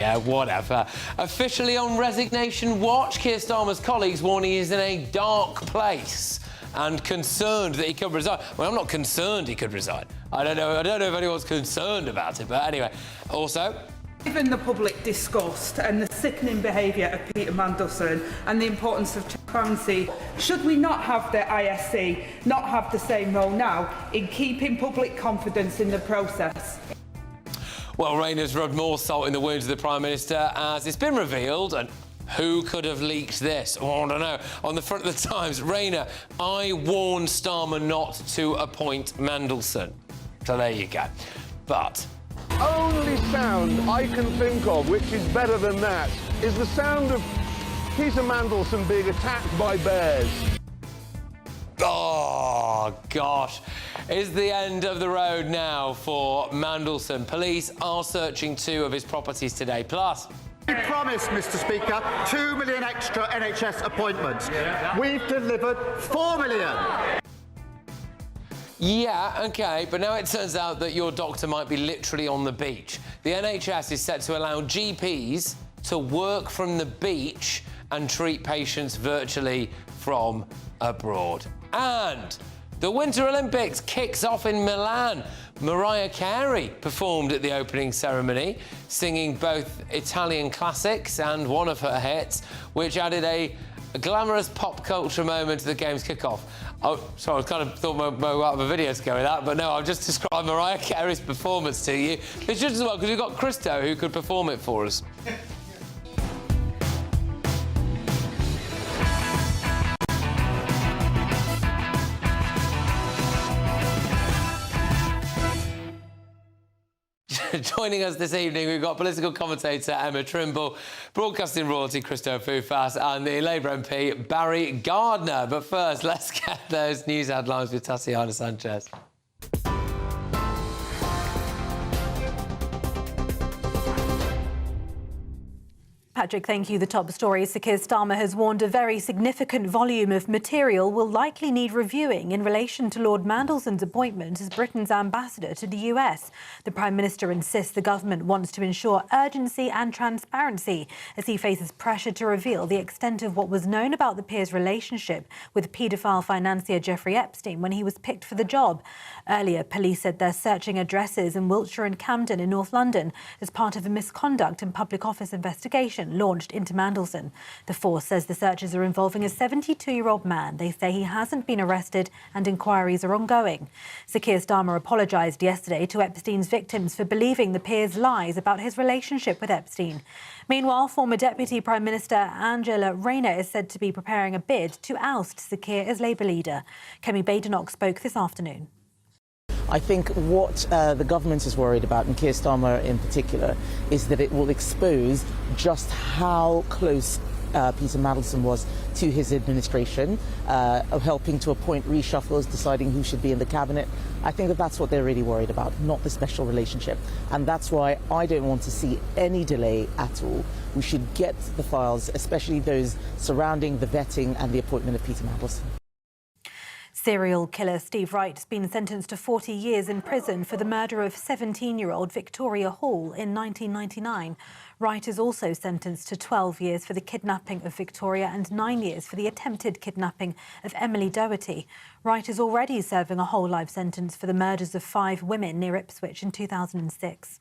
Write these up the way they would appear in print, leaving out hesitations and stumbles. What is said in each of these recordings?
Yeah, whatever. Officially on resignation watch, Keir Starmer's colleagues warning he's in a dark place and concerned that he could resign. Well, I'm not concerned he could resign. I don't know if anyone's concerned about it, but anyway. Also, given the public disgust and the sickening behaviour of Peter Mandelson and the importance of transparency, should we not have the ISC not have the same role now in keeping public confidence in the process? well, Rayner's rubbed more salt in the wounds of the Prime Minister as it's been revealed, and who could have leaked this? Oh, I don't know. On the front of the Times, Rayner, I warned Starmer not to appoint Mandelson. So there you go. But only sound I can think of which is better than that is the sound of Peter Mandelson being attacked by bears. oh, gosh. Is the end of the road now for Mandelson? Police are searching 2 of his properties today. Plus, we promised, Mr. Speaker, 2 million extra NHS appointments. We've delivered 4 million. yeah, OK, but now it turns out that your doctor might be literally on the beach. The NHS is set to allow GPs to work from the beach and treat patients virtually from abroad. And the Winter Olympics kicks off in Milan. Mariah Carey performed at the opening ceremony, singing both Italian classics and one of her hits, which added a glamorous pop culture moment to the game's kickoff. Oh, sorry, I kind of thought we might have a video to go with that, but no, I've just described Mariah Carey's performance to you. It's just as well, because we've got Christo who could perform it for us. Joining us this evening, we've got political commentator Emma Trimble, broadcasting royalty Christo Fufas, and the Labour MP Barry Gardner. But first, let's get those news headlines with Tatiana Sanchez. Patrick, thank you. The top story is Keir Starmer has warned a very significant volume of material will likely need reviewing in relation to Lord Mandelson's appointment as Britain's ambassador to the US. The Prime Minister insists the government wants to ensure urgency and transparency as he faces pressure to reveal the extent of what was known about the peer's relationship with paedophile financier Jeffrey Epstein when he was picked for the job. Earlier, police said they're searching addresses in Wiltshire and Camden in North London as part of a misconduct and public office investigation launched into Mandelson. The force says the searches are involving a 72-year-old man. They say he hasn't been arrested and inquiries are ongoing. Sir Keir Starmer apologised yesterday to Epstein's victims for believing the peer's lies about his relationship with Epstein. Meanwhile, former Deputy Prime Minister Angela Rayner is said to be preparing a bid to oust Sir Keir as Labour leader. Kemi Badenoch spoke this afternoon. I think what the government is worried about, and Keir Starmer in particular, is that it will expose just how close Peter Mandelson was to his administration, of helping to appoint reshuffles, deciding who should be in the cabinet. I think that that's what they're really worried about, not the special relationship. And that's why I don't want to see any delay at all. We should get the files, especially those surrounding the vetting and the appointment of Peter Mandelson. Serial killer Steve Wright has been sentenced to 40 years in prison for the murder of 17-year-old Victoria Hall in 1999. Wright is also sentenced to 12 years for the kidnapping of Victoria and 9 years for the attempted kidnapping of Emily Doherty. Wright is already serving a whole life sentence for the murders of 5 women near Ipswich in 2006.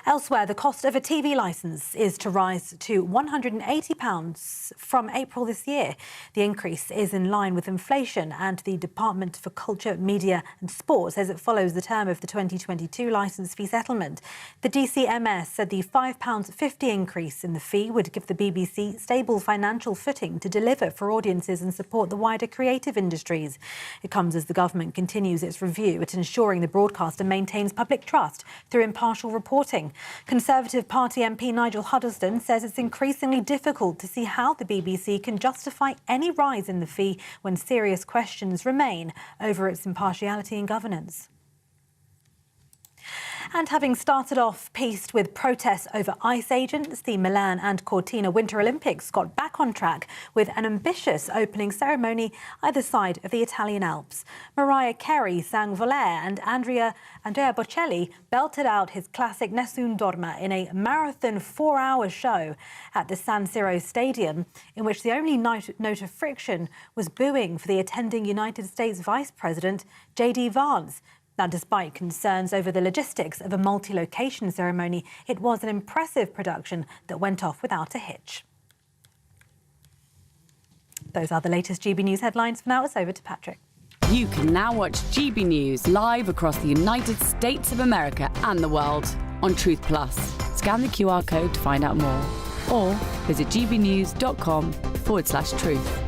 Elsewhere, the cost of a TV licence is to rise to £180 from April this year. The increase is in line with inflation, and the Department for Culture, Media and Sport says it follows the term of the 2022 licence fee settlement. The DCMS said the £5.50 increase in the fee would give the BBC stable financial footing to deliver for audiences and support the wider creative industries. It comes as the government continues its review at ensuring the broadcaster maintains public trust through impartial reporting. Conservative Party MP Nigel Huddleston says it's increasingly difficult to see how the BBC can justify any rise in the fee when serious questions remain over its impartiality and governance. And having started off pieced with protests over ice agents, the Milan and Cortina Winter Olympics got back on track with an ambitious opening ceremony either side of the Italian Alps. Mariah Carey sang Volare and Andrea Bocelli belted out his classic Nessun Dorma in a marathon 4-hour show at the San Siro Stadium, in which the only note of friction was booing for the attending United States Vice President J.D. Vance. Now, despite concerns over the logistics of a multi-location ceremony, it was an impressive production that went off without a hitch. Those are the latest GB News headlines. For now, it's over to Patrick. You can now watch GB News live across the United States of America and the world on Truth Plus. Scan the QR code to find out more, or visit gbnews.com/truth.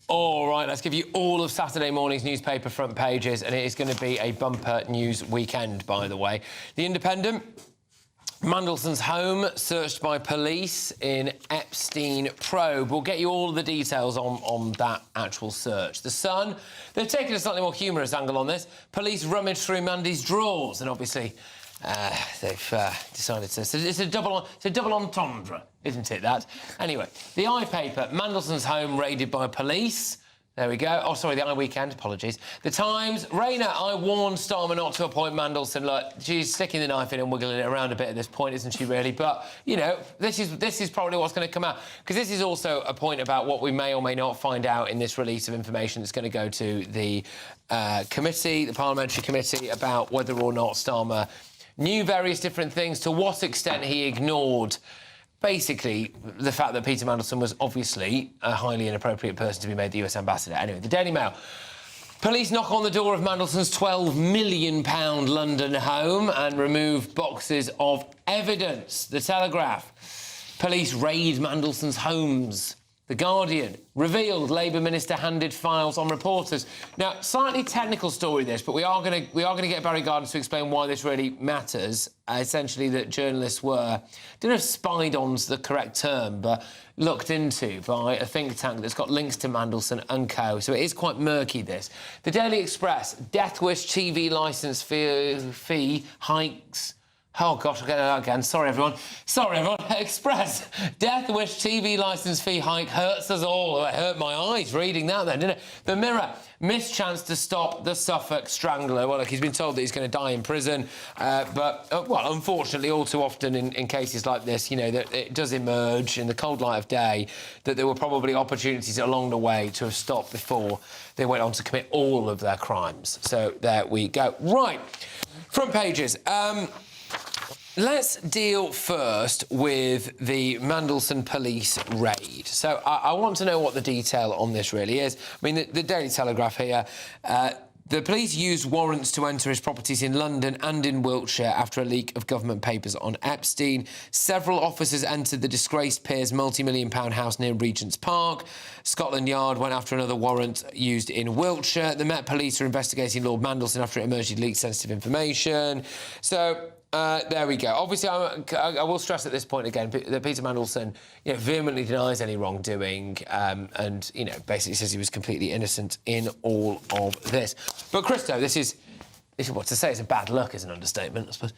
All right, let's give you all of Saturday morning's newspaper front pages, and it is going to be a bumper news weekend, by the way. The Independent, Mandelson's home searched by police in Epstein probe. We'll get you all of the details on that actual search. The Sun, they've taken a slightly more humorous angle on this. Police rummaged through Mandy's drawers, and obviously they've decided to... It's a double entendre, isn't it, that? Anyway, the I paper, Mandelson's home raided by police. There we go. Oh, sorry, the I Weekend, apologies. The Times, Rayner, I warned Starmer not to appoint Mandelson. Look, she's sticking the knife in and wiggling it around a bit at this point, isn't she, really? But, you know, this is probably what's going to come out. Because this is also a point about what we may or may not find out in this release of information that's going to go to the committee, the parliamentary committee, about whether or not Starmer knew various different things, to what extent he ignored, basically, the fact that Peter Mandelson was obviously a highly inappropriate person to be made the US ambassador. Anyway, the Daily Mail. Police knock on the door of Mandelson's £12 million London home and remove boxes of evidence. The Telegraph. Police raid Mandelson's homes. The Guardian. Revealed Labour minister handed files on reporters. Now, slightly technical story this, but we are going to get Barry Gardner to explain why this really matters. Essentially, that journalists were, I don't know if spied on's the correct term, but looked into by a think tank that's got links to Mandelson and co. So it is quite murky, this. The Daily Express. Death Wish TV licence fee hikes. Oh, gosh, I'll get that again. Sorry, everyone. Express. Death Wish TV licence fee hike hurts us all. It hurt my eyes reading that then, didn't it? The Mirror. Missed chance to stop the Suffolk Strangler. Well, look, he's been told that he's going to die in prison. But, well, unfortunately, all too often in cases like this, you know, that it does emerge in the cold light of day that there were probably opportunities along the way to have stopped before they went on to commit all of their crimes. So there we go. Right. Front pages. Let's deal first with the Mandelson police raid. So I want to know what the detail on this really is. I mean, the Daily Telegraph here, the police used warrants to enter his properties in London and in Wiltshire after a leak of government papers on Epstein. Several officers entered the disgraced peer's multi-million-pound house near Regent's Park. Scotland Yard went after another warrant used in Wiltshire. The Met Police are investigating Lord Mandelson after it emerged he leaked sensitive information. So... there we go. Obviously, I will stress at this point again that Peter Mandelson, you know, vehemently denies any wrongdoing and, you know, basically says he was completely innocent in all of this. But, Christo, this is what to say. It's a bad look is an understatement, I suppose.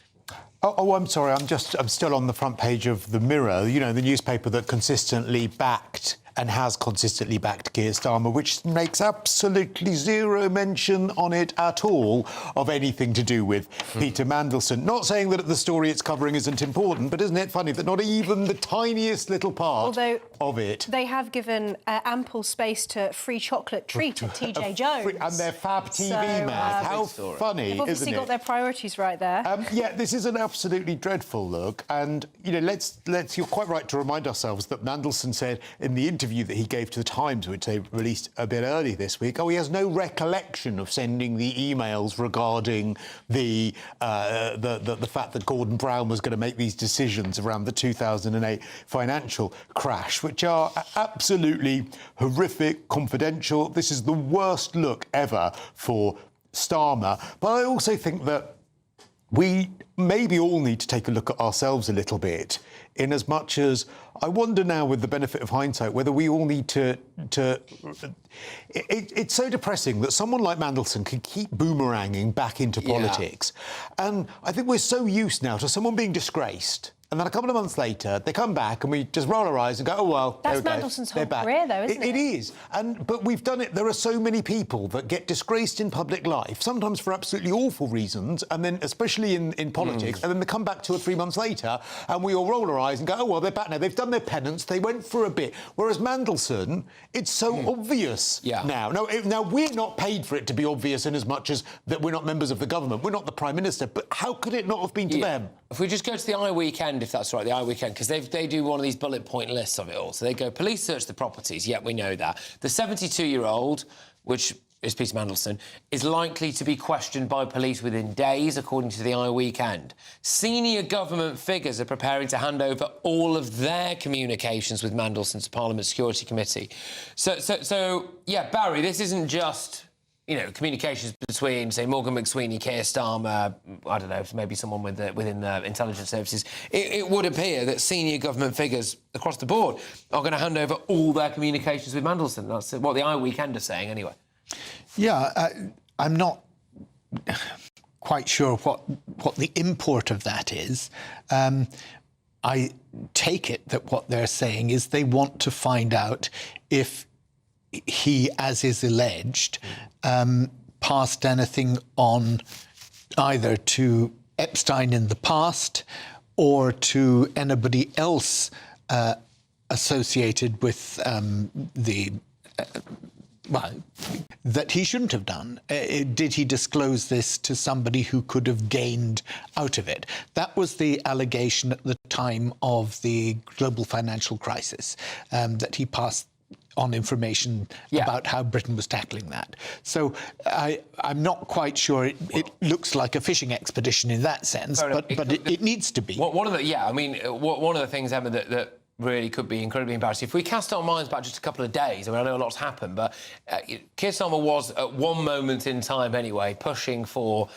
Oh, I'm sorry. I'm still on the front page of the Mirror, you know, the newspaper that consistently backed and has consistently backed Keir Starmer, which makes absolutely zero mention on it at all of anything to do with Peter Mandelson. Not saying that the story it's covering isn't important, but isn't it funny that not even the tiniest little part of it... They have given ample space to free chocolate treat at TJ Jones. And their Fab TV man. How funny, they've obviously got their priorities right there. Yeah, this is an absolutely dreadful look. And, you know, let's you're quite right to remind ourselves that Mandelson said in the interview that he gave to the Times, which they released a bit early this week, he has no recollection of sending the emails regarding the fact that Gordon Brown was going to make these decisions around the 2008 financial crash, which are absolutely horrific, confidential. This is the worst look ever for Starmer. But I also think that we maybe all need to take a look at ourselves a little bit, in as much as I wonder now, with the benefit of hindsight, whether we all need to it's so depressing that someone like Mandelson can keep boomeranging back into politics. And I think we're so used now to someone being disgraced, and then a couple of months later, they come back and we just roll our eyes and go, oh, well, that's Mandelson's whole career, though, isn't it? It is. But we've done it. There are so many people that get disgraced in public life, sometimes for absolutely awful reasons, and then especially in politics, and then they come back 2 or 3 months later and we all roll our eyes and go, oh, well, they're back now. They've done their penance. They went for a bit. Whereas Mandelson, it's so obvious now. Now, we're not paid for it to be obvious in as much as that we're not members of the government. We're not the Prime Minister. But how could it not have been to them? If we just go to the Eye Weekend, if that's right, the Eye Weekend, because they do one of these bullet point lists of it all. So they go, police search the properties. Yeah, we know that. The 72-year-old, which is Peter Mandelson, is likely to be questioned by police within days, according to the Eye Weekend. Senior government figures are preparing to hand over all of their communications with Mandelson to Parliament Security Committee. So yeah, Barry, this isn't just, you know, communications between, say, Morgan McSweeney, Keir Starmer, I don't know, maybe someone within the intelligence services. It would appear that senior government figures across the board are going to hand over all their communications with Mandelson. That's what the Eye Weekend are saying, anyway. Yeah, I'm not quite sure what the import of that is. I take it that what they're saying is they want to find out if he, as is alleged, passed anything on either to Epstein in the past or to anybody else associated with that he shouldn't have done. Did he disclose this to somebody who could have gained out of it? That was the allegation at the time of the global financial crisis, that he passed on information about how Britain was tackling that. So I'm not quite sure. It looks like a fishing expedition in that sense, but it needs to be. One of the things, Emma, that really could be incredibly embarrassing. If we cast our minds back just a couple of days, I mean, I know a lot's happened, but Keir Starmer was, at one moment in time anyway, pushing for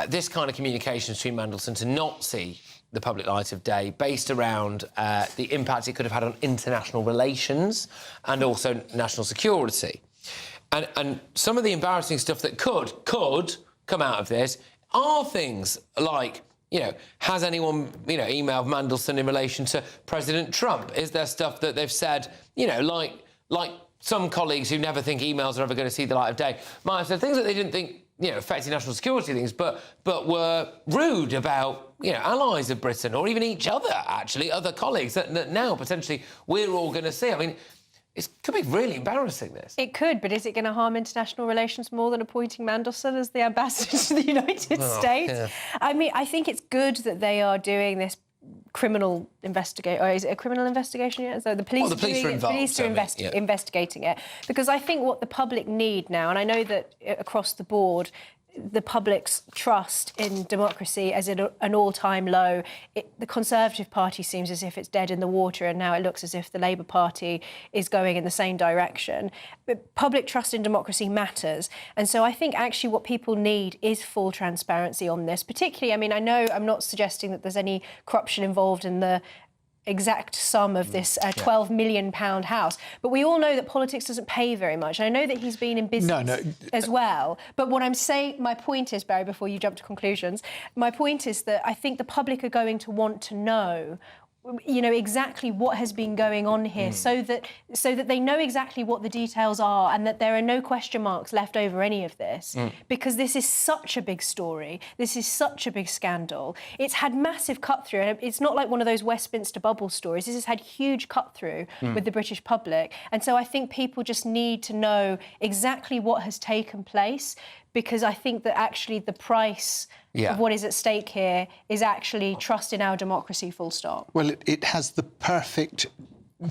this kind of communications between Mandelson to not see the public light of day, based around the impact it could have had on international relations and also national security. And some of the embarrassing stuff that could come out of this are things like, you know, has anyone, you know, emailed Mandelson in relation to President Trump? Is there stuff that they've said, you know, like some colleagues who never think emails are ever going to see the light of day might have said things that they didn't think, you know, affecting national security things, but were rude about, you know, allies of Britain or even each other, actually, other colleagues that now potentially we're all going to see. I mean, it could be really embarrassing, this. It could, but is it going to harm international relations more than appointing Mandelson as the ambassador to the United States? Yeah. I mean, I think it's good that they are doing this criminal investigation, or is it a criminal investigation yet? So the police, are investigating it, because I think what the public need now, and I know that across the board, the public's trust in democracy is at an all-time low. The Conservative Party seems as if it's dead in the water, and now it looks as if the Labour Party is going in the same direction. But public trust in democracy matters. And so I think actually what people need is full transparency on this. Particularly, I mean, I know I'm not suggesting that there's any corruption involved in the exact sum of this £12 million house. But we all know that politics doesn't pay very much. And I know that he's been in business as well. But what I'm saying, my point is, Barry, before you jump to conclusions, my point is that I think the public are going to want to know, you know, exactly what has been going on here, so that they know exactly what the details are and that there are no question marks left over any of this, because this is such a big story. This is such a big scandal. It's had massive cut-through, and it's not like one of those Westminster bubble stories. This has had huge cut-through with the British public. And so I think people just need to know exactly what has taken place, because I think that actually the price of what is at stake here is actually trust in our democracy, full stop. Well, it has the perfect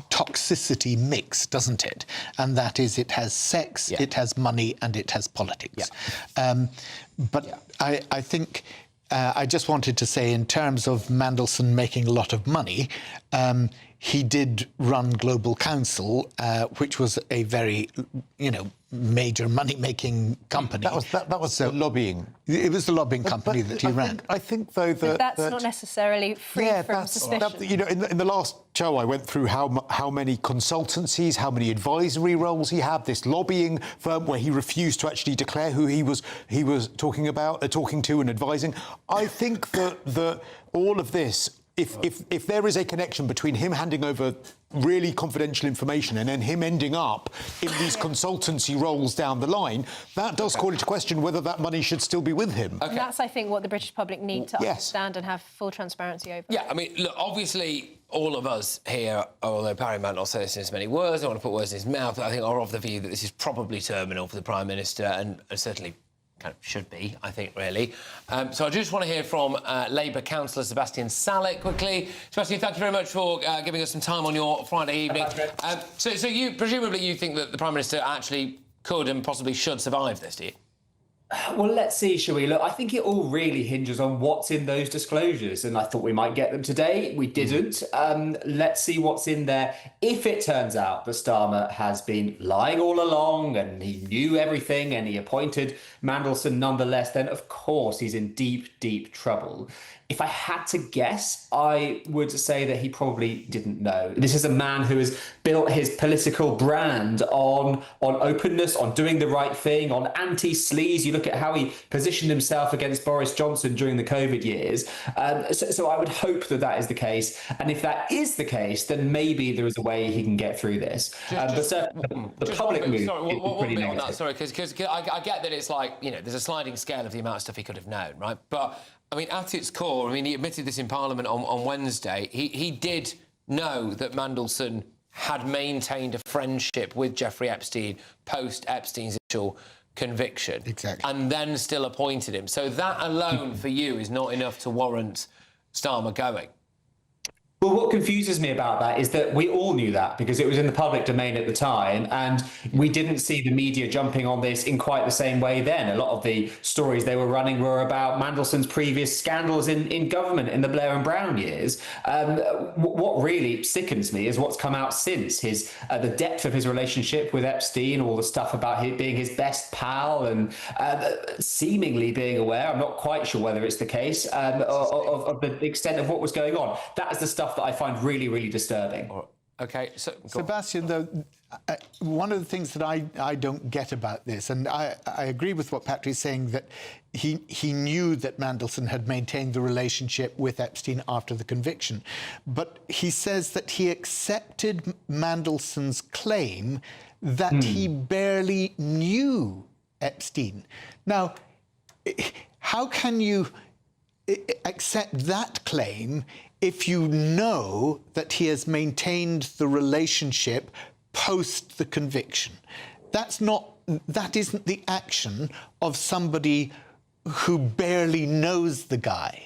toxicity mix, doesn't it? And that is, it has sex, it has money, and it has politics. I think I just wanted to say, in terms of Mandelson making a lot of money, he did run Global Counsel, which was a very, major money-making company. That was lobbying. It was the lobbying company that he ran. I think, though, but that's not necessarily free from suspicion. In the last show, I went through how many consultancies, how many advisory roles he had. This lobbying firm where he refused to actually declare who he was talking to and advising. I think that all of this. If there is a connection between him handing over really confidential information and then him ending up in these consultancy roles down the line, that does call into question whether that money should still be with him. And that's, I think, what the British public need to understand and have full transparency over. Yeah, I mean, look, obviously, all of us here, although Barry might not say this in as many words, I don't want to put words in his mouth, I think are of the view that this is probably terminal for the Prime Minister and certainly kind of should be, I think, really. So I just want to hear from Labour councillor Sebastian Salek quickly. Sebastian, thank you very much for giving us some time on your Friday evening. So you presumably you think that the Prime Minister actually could and possibly should survive this, do you? Well, let's see, shall we? Look, I think it all really hinges on what's in those disclosures, and I thought we might get them today. We didn't. Let's see what's in there. If it turns out that Starmer has been lying all along and he knew everything and he appointed Mandelson nonetheless, then of course he's in deep, deep trouble. If I had to guess, I would say that he probably didn't know. This is a man who has built his political brand on openness, on doing the right thing, on anti-sleaze. You look at how he positioned himself against Boris Johnson during the COVID years. So I would hope that that is the case. And if that is the case, then maybe there is a way he can get through this. The public mood is pretty negative. Sorry, because I get that it's like, there's a sliding scale of the amount of stuff he could have known, right? But I mean, at its core, he admitted this in Parliament on Wednesday. He did know that Mandelson had maintained a friendship with Jeffrey Epstein post-Epstein's initial conviction. Exactly. And then still appointed him. So that alone for you is not enough to warrant Starmer going. Well, what confuses me about that is that we all knew that because it was in the public domain at the time, and we didn't see the media jumping on this in quite the same way then. A lot of the stories they were running were about Mandelson's previous scandals in government in the Blair and Brown years. What really sickens me is what's come out since, the depth of his relationship with Epstein, all the stuff about him being his best pal and seemingly being aware, I'm not quite sure whether it's the case, of the extent of what was going on. That is the stuff that I find really, really disturbing. OK, so... Sebastian, though, one of the things that I don't get about this, and I agree with what Patrick is saying, that he knew that Mandelson had maintained the relationship with Epstein after the conviction, but he says that he accepted Mandelson's claim that he barely knew Epstein. Now, how can you accept that claim if you know that he has maintained the relationship post the conviction? That isn't the action of somebody who barely knows the guy.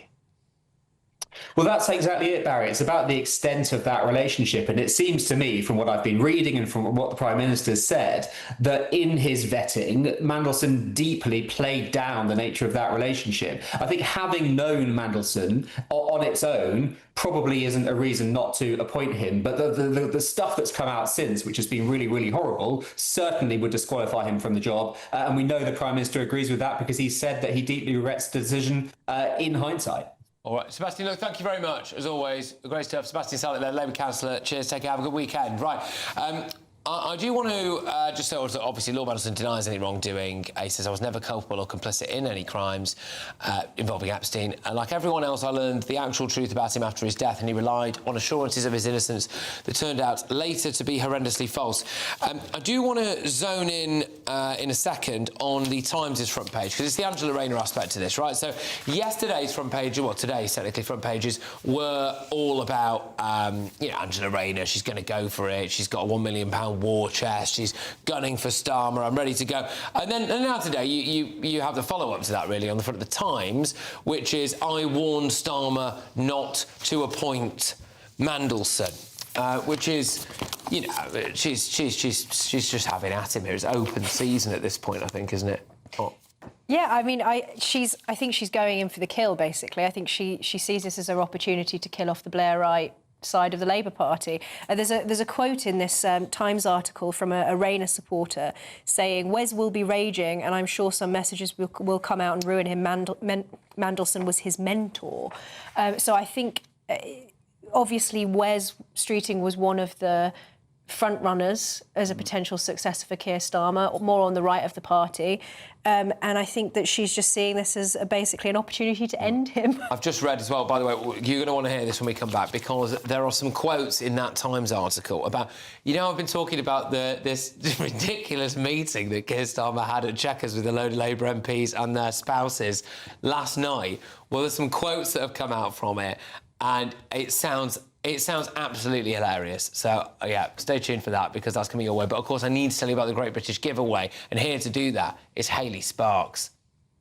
Well, that's exactly it, Barry. It's about the extent of that relationship. And it seems to me, from what I've been reading and from what the Prime Minister said, that in his vetting, Mandelson deeply played down the nature of that relationship. I think having known Mandelson on its own probably isn't a reason not to appoint him. But the stuff that's come out since, which has been really, really horrible, certainly would disqualify him from the job. And we know the Prime Minister agrees with that because he said that he deeply regrets the decision in hindsight. All right, Sebastian, look, thank you very much, as always. Great stuff. Sebastian Salek there, Labour councillor. Cheers, take care, have a good weekend. Right, I do want to just say, also, obviously, Lord Mandelson denies any wrongdoing. He says, I was never culpable or complicit in any crimes involving Epstein. Like everyone else, I learned the actual truth about him after his death, and he relied on assurances of his innocence that turned out later to be horrendously false. I do want to zone in a second on the Times' front page, because it's the Angela Rayner aspect to this, right? So yesterday's front page, well, today's technically front pages, were all about, Angela Rayner, she's going to go for it, she's got a £1 million war chest, she's gunning for Starmer, I'm ready to go. And now today you have the follow-up to that, really, on the front of the Times, which is, I warned Starmer not to appoint Mandelson. Which is, she's just having at him here. It's open season at this point, I think, isn't it? Oh. Yeah, I mean, I think she's going in for the kill, basically. I think she sees this as her opportunity to kill off the Blairite side of the Labour Party. There's a quote in this Times article from a Rayner supporter saying, Wes will be raging and I'm sure some messages will come out and ruin him. Mandelson was his mentor. So I think, obviously, Wes Streeting was one of the front runners as a potential successor for Keir Starmer, more on the right of the party. And I think that she's just seeing this as basically an opportunity to end him. I've just read as well, by the way, you're going to want to hear this when we come back, because there are some quotes in that Times article about, I've been talking about this ridiculous meeting that Keir Starmer had at Chequers with a load of Labour MPs and their spouses last night. Well, there's some quotes that have come out from it, and it sounds absolutely hilarious. So, yeah, stay tuned for that, because that's coming your way. But, of course, I need to tell you about the Great British Giveaway. And here to do that is Hayley Sparks.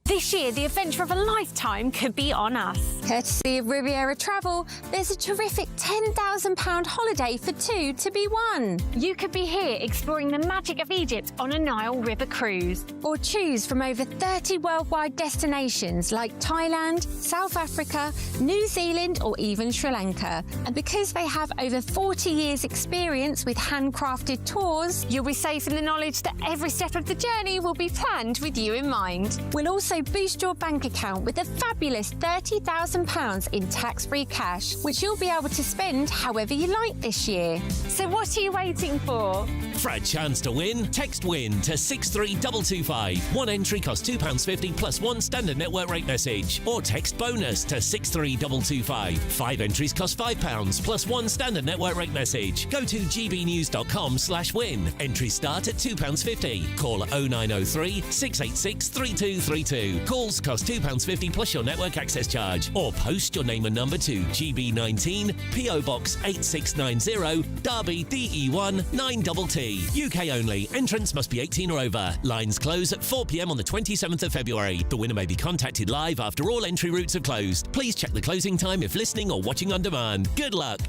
This year, the adventure of a lifetime could be on us. Courtesy of Riviera Travel, there's a terrific £10,000 holiday for two to be won. You could be here exploring the magic of Egypt on a Nile River cruise. Or choose from over 30 worldwide destinations like Thailand, South Africa, New Zealand or even Sri Lanka. And because they have over 40 years experience with handcrafted tours, you'll be safe in the knowledge that every step of the journey will be planned with you in mind. We'll also boost your bank account with a fabulous £30,000 in tax-free cash, which you'll be able to spend however you like this year. So what are you waiting for? For a chance to win, text WIN to 63225. One entry costs £2.50 plus one standard network rate message. Or text BONUS to 63225. 5 entries cost £5 plus one standard network rate message. Go to gbnews.com/win. Entries start at £2.50. Call 0903 686 3232. Calls cost £2.50 plus your network access charge. Or post your name and number to GB19, PO Box 8690, Derby DE1 9TT. UK only. Entrants must be 18 or over. Lines close at 4 p.m. on the 27th of February. The winner may be contacted live after all entry routes have closed. Please check the closing time if listening or watching on demand. Good luck.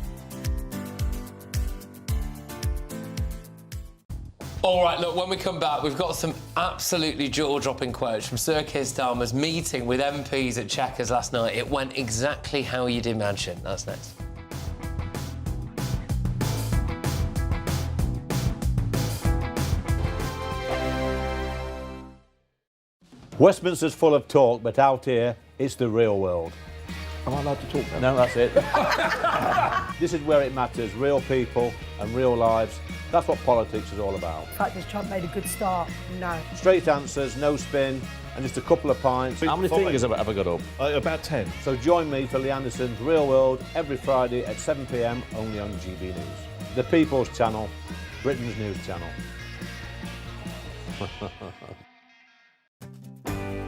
All right, look, when we come back, we've got some absolutely jaw-dropping quotes from Sir Keir Starmer's meeting with MPs at Chequers last night. It went exactly how you'd imagine. That's next. Westminster's full of talk, but out here, it's the real world. Am I allowed to talk now? No, that's it. This is where it matters, real people and real lives. That's what politics is all about. In fact, has Trump made a good start? No. Straight answers, no spin, and just a couple of pints. How many fingers have I got up? About 10. So join me for Lee Anderson's Real World every Friday at 7 p.m, only on GB News. The People's Channel, Britain's news channel.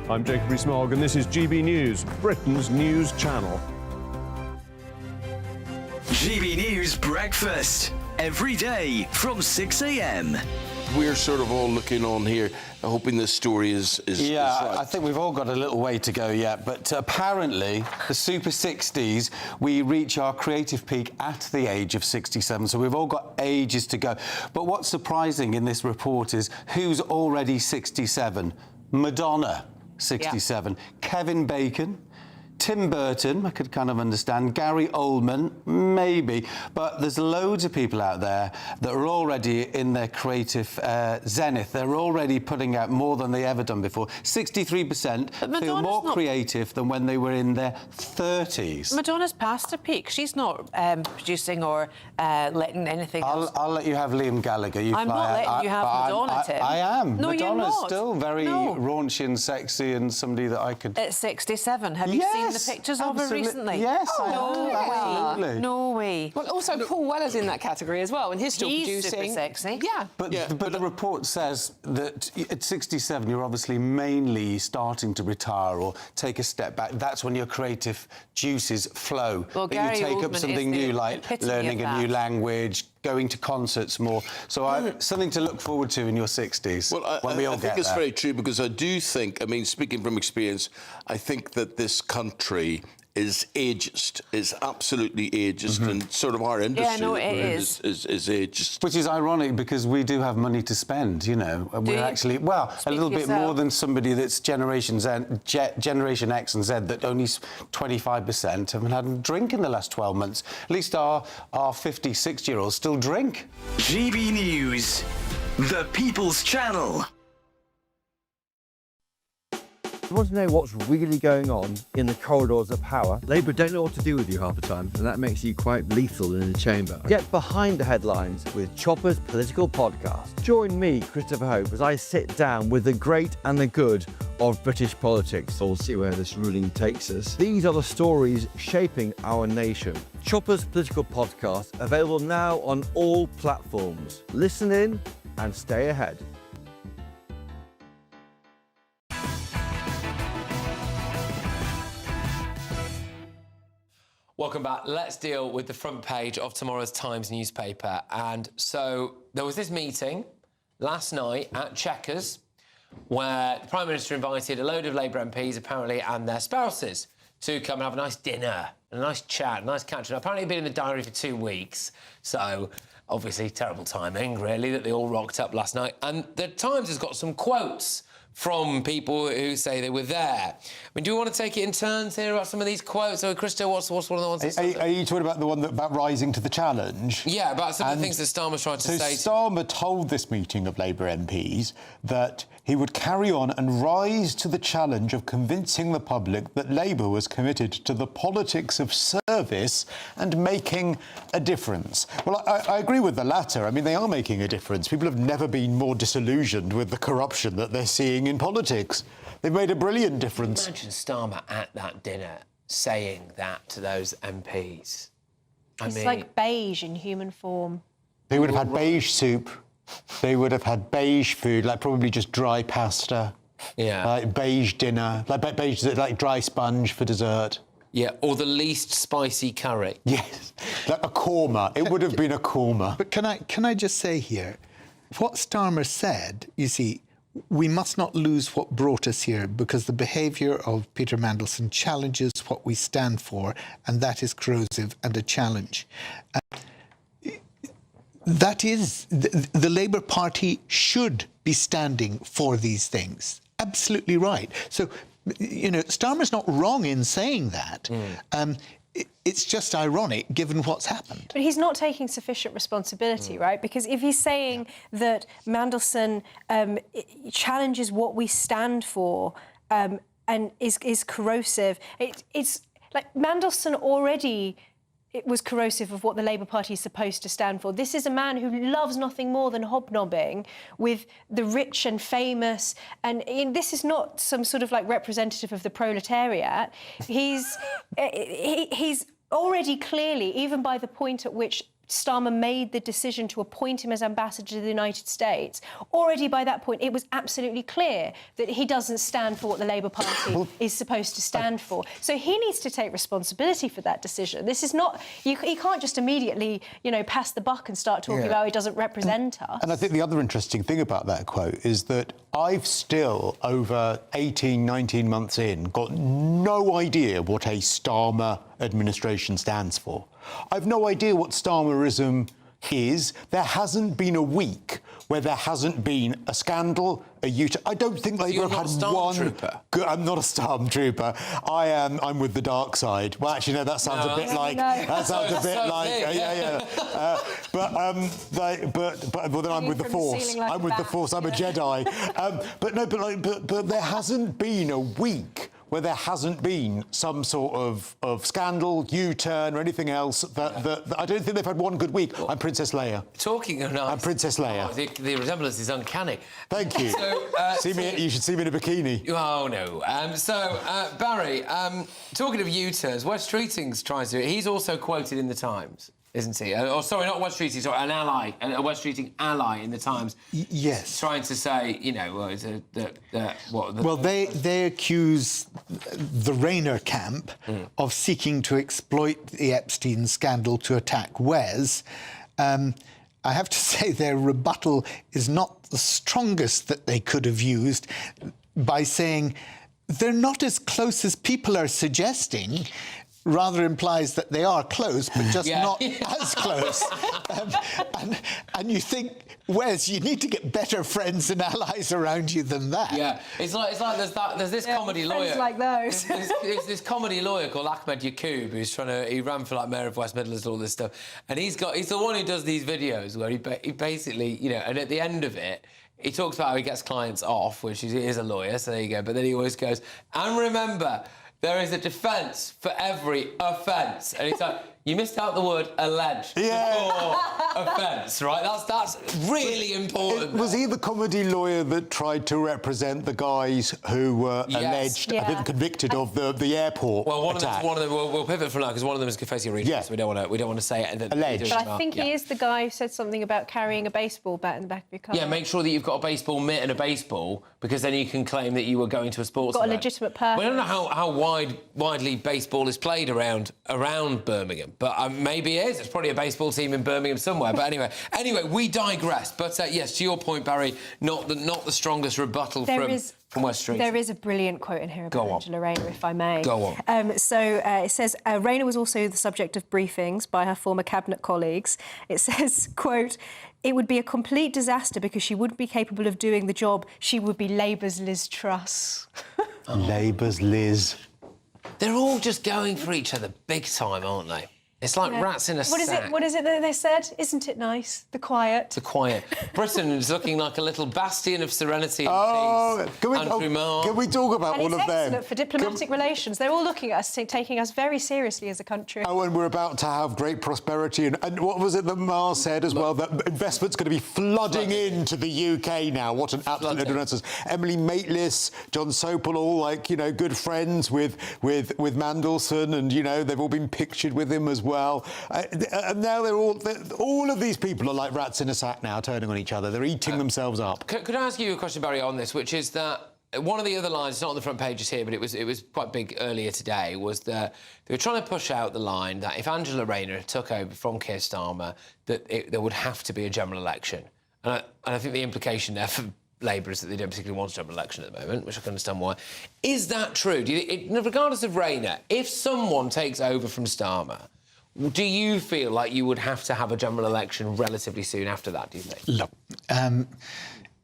I'm Jacob Rees-Mogg and this is GB News, Britain's news channel. GB News Breakfast, every day from 6 a.m. We're sort of all looking on here, hoping this story is right. I think we've all got a little way to go yet, but apparently the Super 60s, we reach our creative peak at the age of 67, so we've all got ages to go. But what's surprising in this report is who's already 67? Madonna, 67. Yeah. Kevin Bacon, Tim Burton, I could kind of understand. Gary Oldman, maybe. But there's loads of people out there that are already in their creative zenith. They're already putting out more than they ever done before. 63% feel more creative than when they were in their 30s. Madonna's past her peak. She's not producing or letting anything else. I'll let you have Liam Gallagher. I'm not letting you have Madonna, Tim. I am. No, Madonna's you're not. Still very raunchy and sexy and somebody that I could... At 67, have you seen the pictures of her recently? Yes, no absolutely. Way. No way. Well, also, Paul Weller's in that category as well, and he's still producing. Super sexy. Yeah. But the report says that at 67, you're obviously mainly starting to retire or take a step back. That's when your creative juices flow. Well, Gary you take up something new, like learning a new language, going to concerts more. So something to look forward to in your 60s. Well, when we all I think get it's there. very true, because I do think, I mean, speaking from experience, I think that this country is ageist, is absolutely ageist, and sort of our industry is ageist. Which is ironic because we do have money to spend, you know. We're actually, well, a little bit more than somebody that's Generation X and Z that only 25% haven't had a drink in the last 12 months. At least our 50, 60-year-olds still drink. GB News, the People's Channel. You want to know what's really going on in the corridors of power? Labour don't know what to do with you half the time, and that makes you quite lethal in the chamber. Get behind the headlines with Chopper's political podcast. Join me, Christopher Hope, as I sit down with the great and the good of British politics. We'll see where this ruling takes us. These are the stories shaping our nation. Chopper's political podcast, available now on all platforms. Listen in and stay ahead. Welcome back. Let's deal with the front page of tomorrow's Times newspaper. And so there was this meeting last night at Chequers where the Prime Minister invited a load of Labour MPs, apparently, and their spouses to come and have a nice dinner, a nice chat, a nice catch-up. Apparently it'd been in the diary for 2 weeks, so obviously terrible timing, really, that they all rocked up last night. And the Times has got some quotes from people who say they were there. I mean, do you want to take it in turns here about some of these quotes? So, Christo, what's one of the ones? Are you talking about the one about rising to the challenge? Yeah, about some of the things that Starmer tried to say. So Starmer told this meeting of Labour MPs that he would carry on and rise to the challenge of convincing the public that Labour was committed to the politics of service and making a difference. Well, I agree with the latter. I mean, they are making a difference. People have never been more disillusioned with the corruption that they're seeing in politics. They've made a brilliant difference. Imagine Starmer at that dinner saying that to those MPs. It's like beige in human form. They would have had beige soup. They would have had beige food, like probably just dry pasta. Yeah. Like beige dinner, like beige, like dry sponge for dessert. Yeah, or the least spicy curry. Yes, like a korma. It would have been a korma. But can I just say here, what Starmer said, you see, we must not lose what brought us here, because the behaviour of Peter Mandelson challenges what we stand for, and that is corrosive and a challenge. That is, the Labour Party should be standing for these things. Absolutely right. So, you know, Starmer's not wrong in saying that. It's just ironic, given what's happened. But he's not taking sufficient responsibility, right? Because if he's saying that Mandelson challenges what we stand for and is corrosive, it's like Mandelson already... It was corrosive of what the Labour Party is supposed to stand for. This is a man who loves nothing more than hobnobbing with the rich and famous, and this is not some sort of like representative of the proletariat. He's already clearly, even by the point at which Starmer made the decision to appoint him as ambassador to the United States, already by that point it was absolutely clear that he doesn't stand for what the Labour Party is supposed to stand for. So he needs to take responsibility for that decision. This is not... He can't just immediately, you know, pass the buck and start talking about he doesn't represent us. And I think the other interesting thing about that quote is that I've still, over 18, 19 months in, got no idea what a Starmer administration stands for. I've no idea what Starmerism is. There hasn't been a week where there hasn't been a scandal, a U-turn. I don't think Labour have had one... I'm not a stormtrooper. I'm with the dark side. Well, actually, no, that sounds a bit like... That sounds a bit like... But then I'm with the Force. I'm with the Force. I'm a Jedi. But there hasn't been a week where there hasn't been some sort of scandal, U-turn or anything else. That I don't think they've had one good week. I'm Princess Leia. Talking of nice... I'm Princess Leia. Oh, the resemblance is uncanny. Thank you. You should see me in a bikini. Oh, no. Barry, talking of U-turns, Wes Streeting's trying to do it. He's also quoted in the Times, isn't he? Sorry, not Wes Streeting, sorry, an ally, a Wes Streeting ally in the Times. Yes. Trying to say, you know, they accuse the Rayner camp of seeking to exploit the Epstein scandal to attack Wes. I have to say their rebuttal is not the strongest that they could have used, by saying they're not as close as people are suggesting. rather implies that they are close, but just not as close. And you think, Wes, you need to get better friends and allies around you than that. Yeah, it's like there's this comedy lawyer. like those. There's this comedy lawyer called Ahmed Yaqub who's he ran for like mayor of West Midlands and all this stuff, and he's the one who does these videos where he basically, you know, and at the end of it, he talks about how he gets clients off, which he is a lawyer, so there you go. But then he always goes, and remember, there is a defence for every offence. And he's like, you missed out the word alleged before offence, right? That's really important. Was he the comedy lawyer that tried to represent the guys who were alleged, I think, convicted of the airport attack? One of them, we'll pivot from that because one of them is facing a redress. So we don't want to say it. Alleged. But I think he is the guy who said something about carrying a baseball bat in the back of your car. Yeah, make sure that you've got a baseball mitt and a baseball, because then you can claim that you were going to a sports event. Got a legitimate purpose. We don't know how widely baseball is played around Birmingham, but maybe it is. There's probably a baseball team in Birmingham somewhere. But anyway, we digress. But yes, to your point, Barry, not the strongest rebuttal from West Street. There is a brilliant quote in here about Angela Rayner, if I may. Go on. It says, Rayner was also the subject of briefings by her former cabinet colleagues. It says, quote, it would be a complete disaster because she wouldn't be capable of doing the job. She would be Labour's Liz Truss. Labour's Liz. They're all just going for each other big time, aren't they? It's like rats in a sack. What is it that they said? Isn't it nice? The quiet. The quiet. Britain is looking like a little bastion of serenity and peace. Can we talk about all of them? It's excellent for diplomatic relations. They're all looking at us, taking us very seriously as a country. Oh, and we're about to have great prosperity. And what was it that Mar said as well? That investment's going to be flooding into the UK now. What an absolute nonsense. Emily Maitlis, John Sopel, all like, you know, good friends with Mandelson, and, you know, they've all been pictured with him as well. And now all of these people are like rats in a sack now, turning on each other. They're eating themselves up. Could I ask you a question, Barry, on this, which is that one of the other lines, it's not on the front pages here, but it was quite big earlier today, was that they were trying to push out the line that if Angela Rayner took over from Keir Starmer, that there would have to be a general election. And I think the implication there for Labour is that they don't particularly want a general election at the moment, which I can understand why. Is that true? Regardless of Rayner, if someone takes over from Starmer, do you feel like you would have to have a general election relatively soon after that, do you think? Look,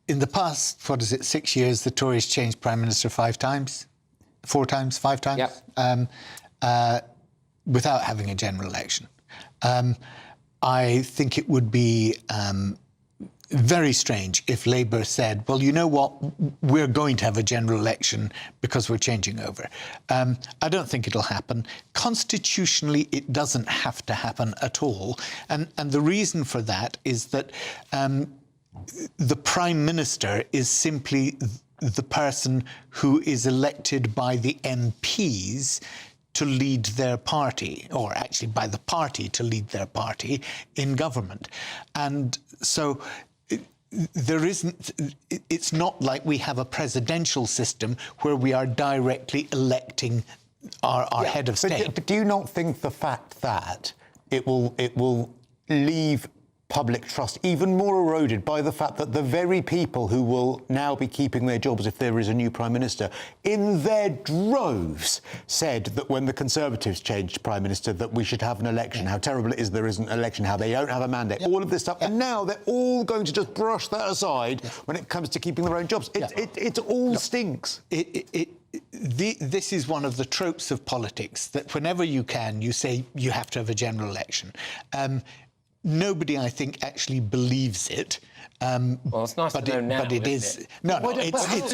in the past, 6 years, the Tories changed Prime Minister 5 times? 4 times? 5 times? Yep. Without having a general election. I think it would be very strange if Labour said, well, you know what, we're going to have a general election because we're changing over. I don't think it'll happen. Constitutionally, it doesn't have to happen at all. And the reason for that is that the Prime Minister is simply the person who is elected by the MPs to lead their party, or actually by the party to lead their party in government. And so there isn't, it's not like we have a presidential system where we are directly electing our head of state. But do you not think the fact that it will leave public trust even more eroded by the fact that the very people who will now be keeping their jobs if there is a new Prime Minister, in their droves, said that when the Conservatives changed Prime Minister that we should have an election, how terrible it is there isn't an election, how they don't have a mandate, all of this stuff, and now they're all going to just brush that aside when it comes to keeping their own jobs. It all stinks. This is one of the tropes of politics, that whenever you can, you say you have to have a general election. Nobody, I think, actually believes it. Well, it's nice to know now, but it is. It? No, it's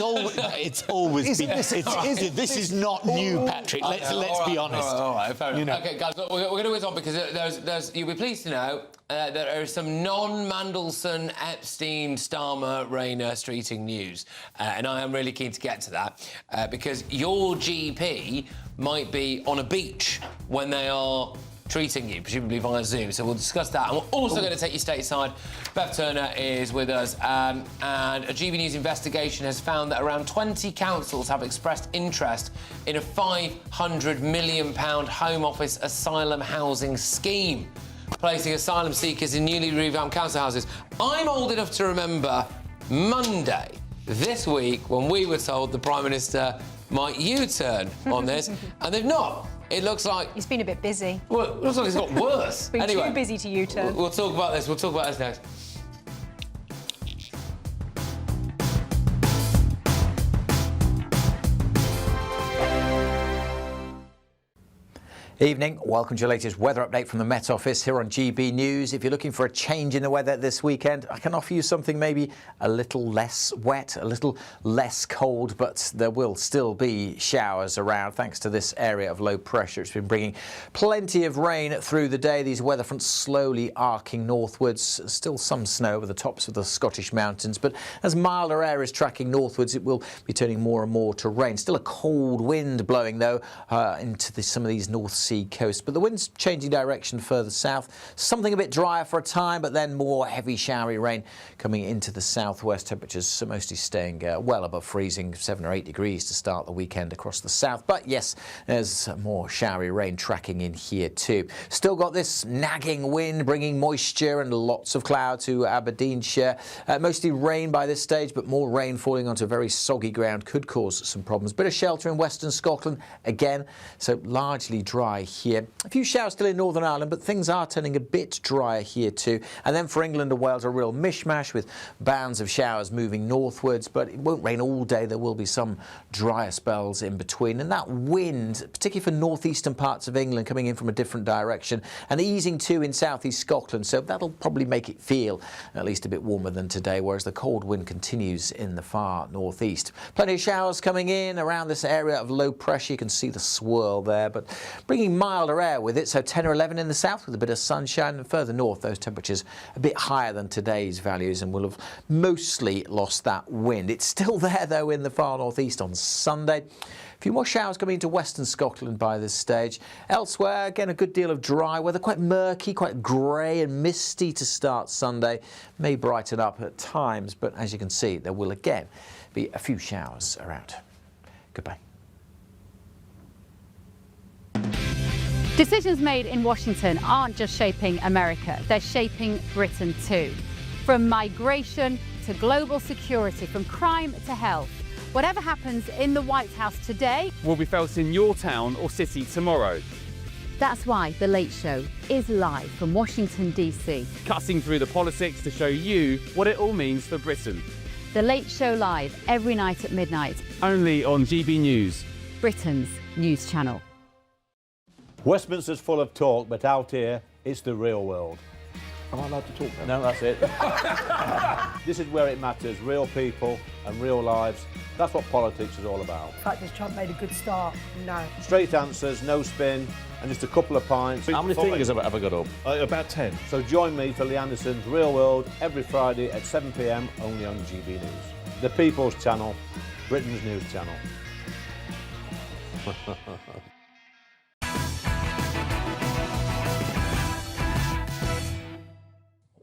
always been. This is not new, Patrick. Let's be honest. All right, fair enough. OK, guys, we're going to whiz on because you'll be pleased to know there is some non-Mandelson, Epstein, Starmer, Rayner streeting news. And I am really keen to get to that because your GP might be on a beach when they are treating you, presumably via Zoom. So we'll discuss that. And we're also going to take you stateside. Bev Turner is with us. And a GBNews investigation has found that around 20 councils have expressed interest in a £500 million Home Office asylum housing scheme, placing asylum seekers in newly revamped council houses. I'm old enough to remember Monday this week when we were told the Prime Minister might U-turn on this, and they've not. It looks like... He's been a bit busy. Well, it looks like it's got worse. Been anyway, too busy to U-turn. We'll talk about this. We'll talk about this next. Evening, welcome to your latest weather update from the Met Office here on GB News. If you're looking for a change in the weather this weekend, I can offer you something maybe a little less wet, a little less cold, but there will still be showers around thanks to this area of low pressure. It's been bringing plenty of rain through the day. These weather fronts slowly arcing northwards. Still some snow over the tops of the Scottish mountains, but as milder air is tracking northwards, it will be turning more and more to rain. Still a cold wind blowing, though, into some of these North Sea coast, but the wind's changing direction further south. Something a bit drier for a time, but then more heavy showery rain coming into the southwest. Temperatures mostly staying well above freezing, 7 or 8 degrees to start the weekend across the south. But yes, there's more showery rain tracking in here too. Still got this nagging wind bringing moisture and lots of cloud to Aberdeenshire. Mostly rain by this stage, but more rain falling onto very soggy ground could cause some problems. Bit of shelter in western Scotland again, so largely dry here. A few showers still in Northern Ireland, but things are turning a bit drier here too. And then for England and Wales, a real mishmash with bands of showers moving northwards, but it won't rain all day. There will be some drier spells in between. And that wind, particularly for northeastern parts of England, coming in from a different direction and easing too in southeast Scotland. So that'll probably make it feel at least a bit warmer than today, whereas the cold wind continues in the far northeast. Plenty of showers coming in around this area of low pressure. You can see the swirl there, but bringing milder air with it, so 10 or 11 in the south with a bit of sunshine, and further north those temperatures a bit higher than today's values and will have mostly lost that wind. It's still there though in the far northeast on Sunday. A few more showers coming into western Scotland by this stage. Elsewhere, again, a good deal of dry weather, quite murky, quite grey and misty to start Sunday. May brighten up at times, but as you can see, there will again be a few showers around. Goodbye. Decisions made in Washington aren't just shaping America, they're shaping Britain too. From migration to global security, from crime to health. Whatever happens in the White House today will be felt in your town or city tomorrow. That's why The Late Show is live from Washington, D.C. Cutting through the politics to show you what it all means for Britain. The Late Show live every night at midnight. Only on GB News, Britain's news channel. Westminster's full of talk, but out here, it's the real world. Am I allowed to talk now? No, that's it. This is where it matters, real people and real lives. That's what politics is all about. The fact that Trump made a good start, no. Straight answers, no spin, and just a couple of pints. How many fingers have I got up? About 10. So join me for Lee Anderson's Real World every Friday at 7 p.m. only on GB News. The People's Channel, Britain's news channel.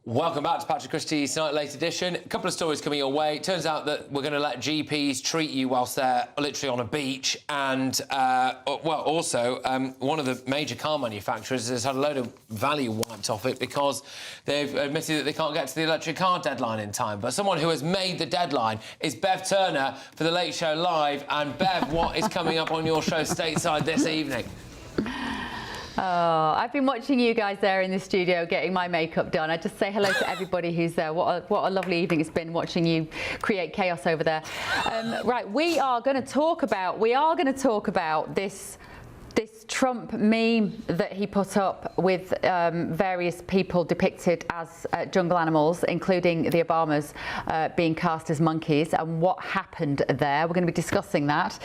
Welcome back to Patrick Christys Tonight Late Edition. A couple of stories coming your way. It turns out that we're going to let GPs treat you whilst they're literally on a beach. And, also, one of the major car manufacturers has had a load of value wiped off it because they've admitted that they can't get to the electric car deadline in time. But someone who has made the deadline is Bev Turner for The Late Show Live. And, Bev, what is coming up on your show stateside this evening? Oh, I've been watching you guys there in the studio getting my makeup done. I just say hello to everybody who's there. What a lovely evening it's been watching you create chaos over there. Right, we are going to talk about this Trump meme that he put up with various people depicted as jungle animals, including the Obamas being cast as monkeys, and what happened there. We're going to be discussing that.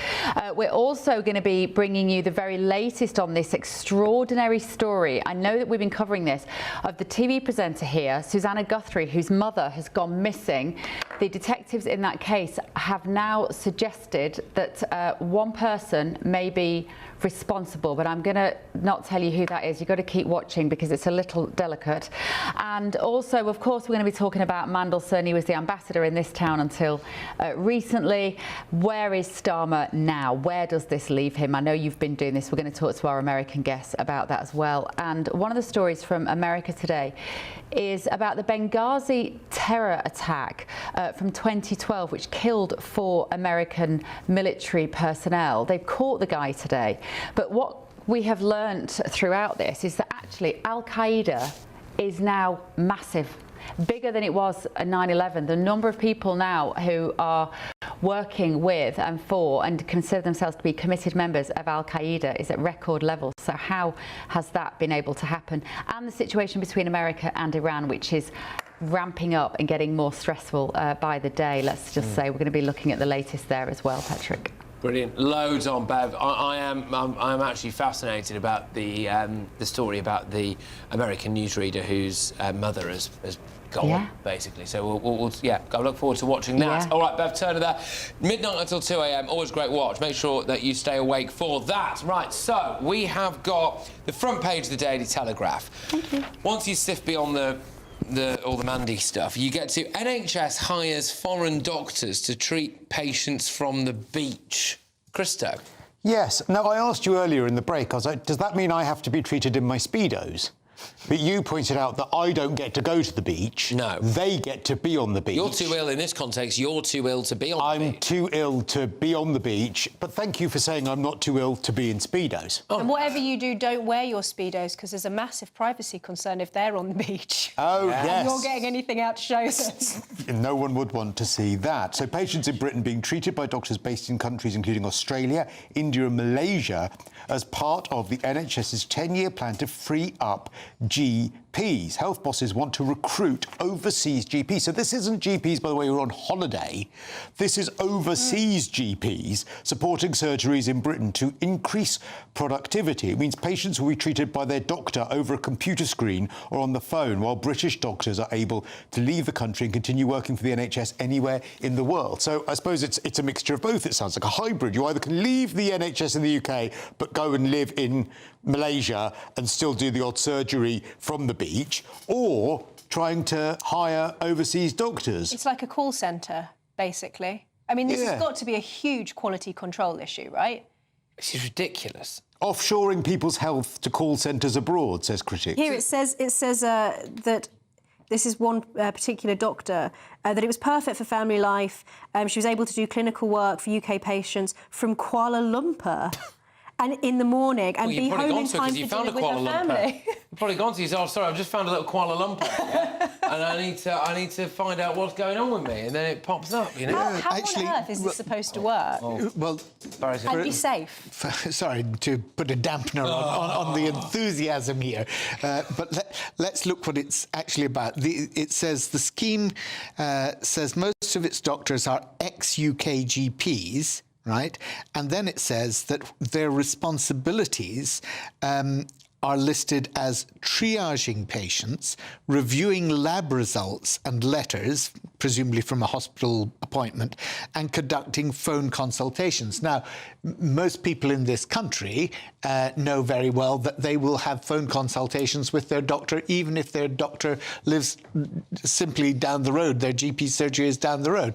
We're also going to be bringing you the very latest on this extraordinary story. I know that we've been covering this, of the TV presenter here, Susanna Guthrie, whose mother has gone missing. The detectives in that case have now suggested that one person may be responsible, but I'm going to not tell you who that is. You've got to keep watching because it's a little delicate. And also, of course, we're going to be talking about Mandelson. He was the ambassador in this town until recently. Where is Starmer now? Where does this leave him? I know you've been doing this. We're going to talk to our American guests about that as well. And one of the stories from America Today is about the Benghazi terror attack from 2012, which killed 4 American military personnel. They've caught the guy today. But what we have learnt throughout this is that actually Al-Qaeda is now massive. Bigger than it was at 9/11. The number of people now who are working with and for and consider themselves to be committed members of Al-Qaeda is at record levels. So how has that been able to happen? And the situation between America and Iran, which is ramping up and getting more stressful by the day. Let's just say we're going to be looking at the latest there as well, Patrick. Brilliant. Loads on, Bev. I'm actually fascinated about the story about the American newsreader whose mother has gone, basically. So we'll I look forward to watching that. Yeah. All right, Bev Turner there. Midnight until 2 a.m. Always great watch. Make sure that you stay awake for that. Right, so we have got the front page of the Daily Telegraph. Thank you. Once you sift beyond all the Mandy stuff, you get to NHS hires foreign doctors to treat patients from the beach. Christo. Yes. Now, I asked you earlier in the break, I was like, does that mean I have to be treated in my Speedos? But you pointed out that I don't get to go to the beach. No. They get to be on the beach. You're too ill in this context. You're too ill to be on the beach. I'm too ill to be on the beach, but thank you for saying I'm not too ill to be in Speedos. And whatever you do, don't wear your Speedos, because there's a massive privacy concern if they're on the beach. Oh, yes. And you're getting anything out to show us. No one would want to see that. So patients in Britain being treated by doctors based in countries including Australia, India and Malaysia as part of the NHS's 10-year plan to free up GPs. Health bosses want to recruit overseas GPs. So this isn't GPs, by the way, who are on holiday. This is overseas GPs supporting surgeries in Britain to increase productivity. It means patients will be treated by their doctor over a computer screen or on the phone, while British doctors are able to leave the country and continue working for the NHS anywhere in the world. So I suppose it's a mixture of both. It sounds like a hybrid. You either can leave the NHS in the UK, but go and live in Malaysia and still do the odd surgery from the beach, or trying to hire overseas doctors. It's like a call centre, basically. I mean, this has got to be a huge quality control issue, right? This is ridiculous. Offshoring people's health to call centres abroad, says critics. Here it says that this is one particular doctor, that it was perfect for family life. She was able to do clinical work for UK patients from Kuala Lumpur. And in the morning, and be home in time to dinner with her family. You've probably gone to yourself, sorry, I've just found a little Kuala Lumpur, and I need to find out what's going on with me, and then it pops up, you know? How on earth is this supposed to work? Well, and be safe. Sorry to put a dampener on the enthusiasm here, but let's look what it's actually about. It says the scheme says most of its doctors are ex-UK GPs, right? And then it says that their responsibilities are listed as triaging patients, reviewing lab results and letters, presumably from a hospital appointment, and conducting phone consultations. Now, most people in this country know very well that they will have phone consultations with their doctor, even if their doctor lives simply down the road. Their GP surgery is down the road.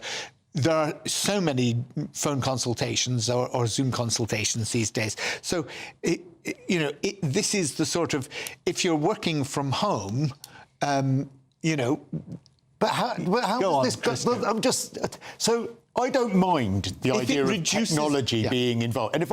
There are so many phone consultations or Zoom consultations these days. So, this is the sort of, if you're working from home, But how does this go? I'm just... So... I don't mind the idea of technology being involved. And if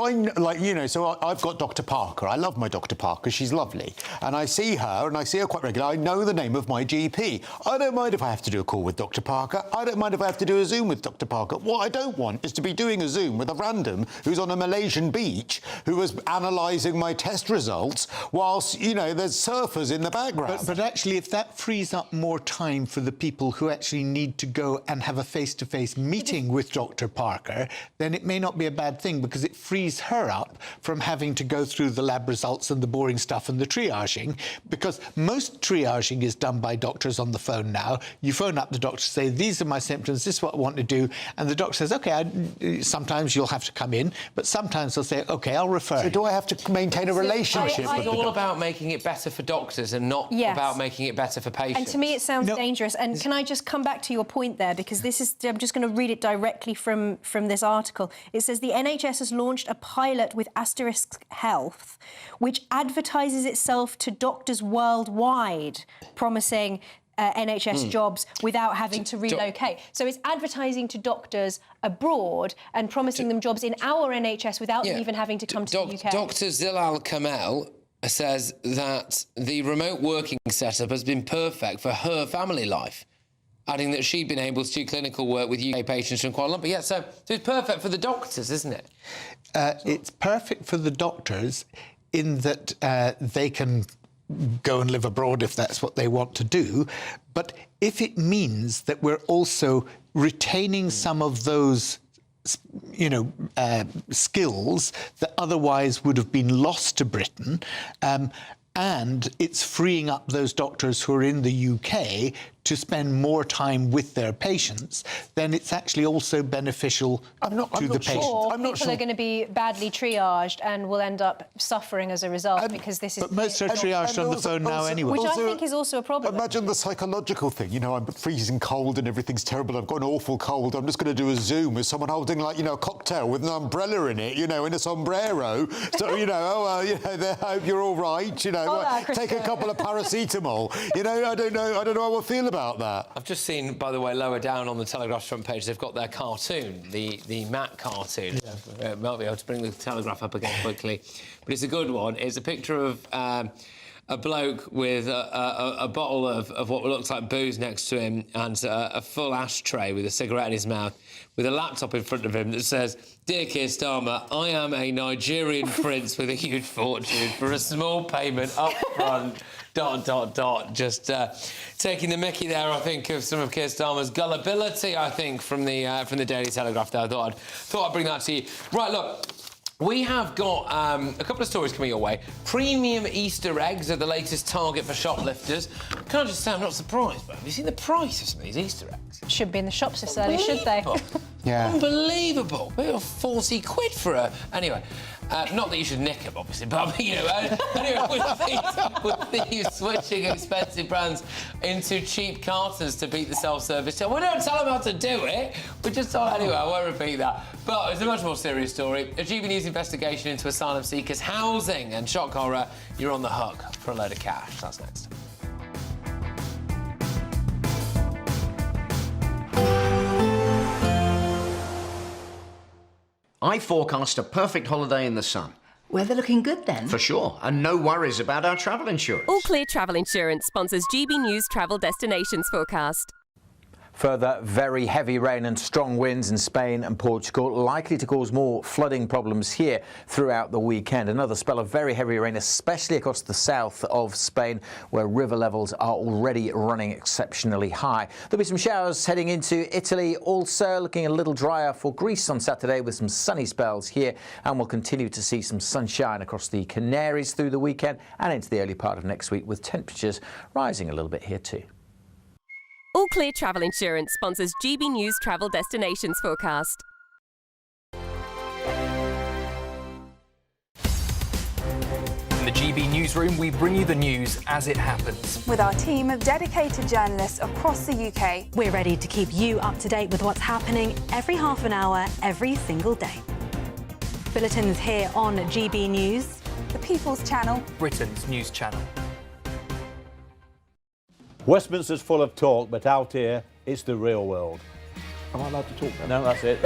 so I've got Dr. Parker. I love my Dr. Parker. She's lovely. And I see her, and I see her quite regularly. I know the name of my GP. I don't mind if I have to do a call with Dr. Parker. I don't mind if I have to do a Zoom with Dr. Parker. What I don't want is to be doing a Zoom with a random who's on a Malaysian beach who was analysing my test results whilst, there's surfers in the background. But actually, if that frees up more time for the people who actually need to go and have a face-to-face meeting with Dr. Parker, then it may not be a bad thing, because it frees her up from having to go through the lab results and the boring stuff and the triaging, because most triaging is done by doctors on the phone now. You phone up the doctor, say, these are my symptoms, this is what I want to do, and the doctor says, OK, sometimes you'll have to come in, but sometimes they'll say, OK, I'll refer. So do I have to maintain a relationship with It's all about making it better for doctors and not about making it better for patients. And to me, it sounds dangerous. And can I just come back to your point there? Because I'm just going to read it directly from this article. It says the NHS has launched a pilot with Asterisk Health, which advertises itself to doctors worldwide, promising NHS jobs without having to relocate. So it's advertising to doctors abroad and promising them jobs in our NHS without them even having to come to the UK. Dr. Zilal Kamel says that the remote working setup has been perfect for her family life, adding that she'd been able to do clinical work with UK patients from Kuala Lumpur. Yeah, so it's perfect for the doctors, isn't it? It's perfect for the doctors in that they can go and live abroad if that's what they want to do. But if it means that we're also retaining some of those skills that otherwise would have been lost to Britain, and it's freeing up those doctors who are in the UK to spend more time with their patients, then it's actually also beneficial to the patient. Or people are going to be badly triaged and will end up suffering as a result because this is... But most are triaged on the phone now anyway. Which I think is also a problem. Imagine the psychological thing. You know, I'm freezing cold and everything's terrible. I've got an awful cold. I'm just going to do a Zoom with someone holding, like, a cocktail with an umbrella in it, in a sombrero. So, I hope you're all right, take a couple of paracetamol. I don't know how I feel about that. I've just seen, by the way, lower down on the Telegraph's front page, they've got their cartoon, the Mac cartoon. Yeah. Might be able to bring the Telegraph up again quickly, but it's a good one. It's a picture of a bloke with a bottle of what looks like booze next to him and a full ashtray with a cigarette in his mouth, with a laptop in front of him that says, "Dear Keir Starmer, I am a Nigerian prince with a huge fortune. For a small payment up front, ... Just taking the mickey there, I think, of some of Keir Starmer's gullibility, I think, from the Daily Telegraph there. I thought I'd bring that to you. Right, look. We have got a couple of stories coming your way. Premium Easter eggs are the latest target for shoplifters. Can I just say I'm not surprised, but have you seen the price of some of these Easter eggs? Should be in the shops this early, should they? Yeah. Unbelievable. We got 40 quid for a... Anyway, not that you should nick them, obviously, but, anyway, with these switching expensive brands into cheap cartons to beat the self-service. We don't tell them how to do it. We just tell... Anyway, I won't repeat that. But it's a much more serious story. A GBNews investigation into asylum seekers' housing and shock horror. You're on the hook for a load of cash. That's next. I forecast a perfect holiday in the sun. Weather looking good then? For sure, and no worries about our travel insurance. All Clear Travel Insurance sponsors GBNews Travel Destinations Forecast. Further very heavy rain and strong winds in Spain and Portugal, likely to cause more flooding problems here throughout the weekend. Another spell of very heavy rain, especially across the south of Spain, where river levels are already running exceptionally high. There'll be some showers heading into Italy, also looking a little drier for Greece on Saturday with some sunny spells here, and we'll continue to see some sunshine across the Canaries through the weekend and into the early part of next week, with temperatures rising a little bit here too. All Clear Travel Insurance sponsors GBNews Travel Destinations Forecast. In the GB newsroom, we bring you the news as it happens. With our team of dedicated journalists across the UK, we're ready to keep you up to date with what's happening every half an hour, every single day. Bulletins here on GB News, the People's Channel, Britain's news channel. Westminster's full of talk, but out here, it's the real world. Am I allowed to talk now? No, that's it.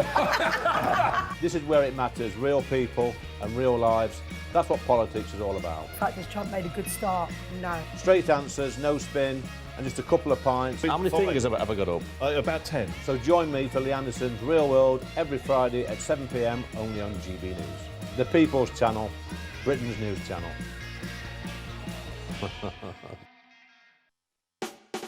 This is where it matters, real people and real lives. That's what politics is all about. In fact, this Trump made a good start. No. Straight answers, no spin, and just a couple of pints. How many fingers have I got up? About 10. So join me for Lee Anderson's Real World every Friday at 7 p.m, only on GB News. The People's Channel, Britain's news channel.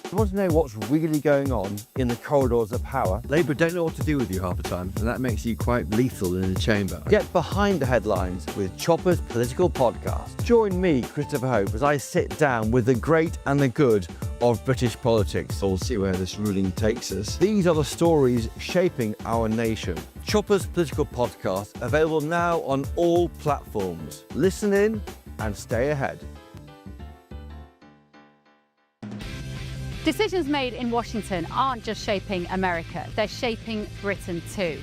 You want to know what's really going on in the corridors of power? Labour don't know what to do with you half the time, and that makes you quite lethal in the chamber. Get behind the headlines with Chopper's political podcast. Join me, Christopher Hope, as I sit down with the great and the good of British politics. We'll see where this ruling takes us. These are the stories shaping our nation. Chopper's political podcast, available now on all platforms. Listen in and stay ahead. Decisions made in Washington aren't just shaping America, they're shaping Britain too.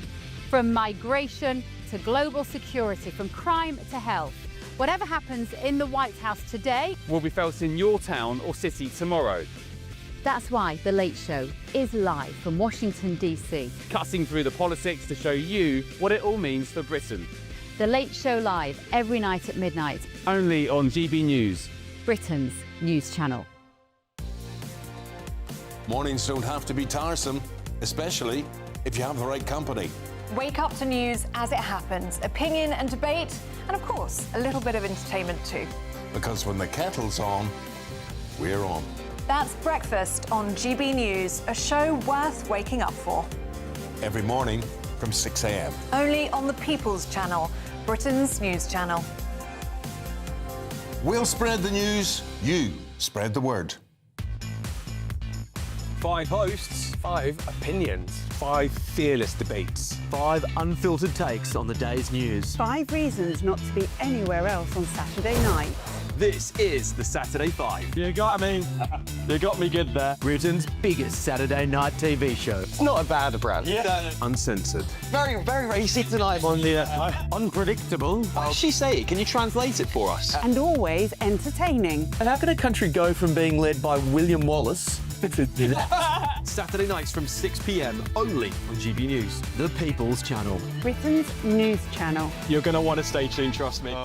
From migration to global security, from crime to health. Whatever happens in the White House today will be felt in your town or city tomorrow. That's why The Late Show is live from Washington, D.C. Cutting through the politics to show you what it all means for Britain. The Late Show live every night at midnight. Only on GB News, Britain's news channel. Mornings don't have to be tiresome, especially if you have the right company. Wake up to news as it happens, opinion and debate, and of course, a little bit of entertainment too. Because when the kettle's on, we're on. That's Breakfast on GB News, a show worth waking up for. Every morning from 6 a.m. Only on the People's Channel, Britain's news channel. We'll spread the news, you spread the word. 5 hosts, 5 opinions, 5 fearless debates, 5 unfiltered takes on the day's news. 5 reasons not to be anywhere else on Saturday night. This is the Saturday 5. You got me. You got me good there. Britain's biggest Saturday night TV show. It's not a bad brand. Yeah. Uncensored. Very, very, very easy tonight on the unpredictable. What does she say? Can you translate it for us? And always entertaining. And how can a country go from being led by William Wallace Saturday nights from 6 p.m. only on GB News, the People's Channel. Britain's news channel. You're going to want to stay tuned, trust me.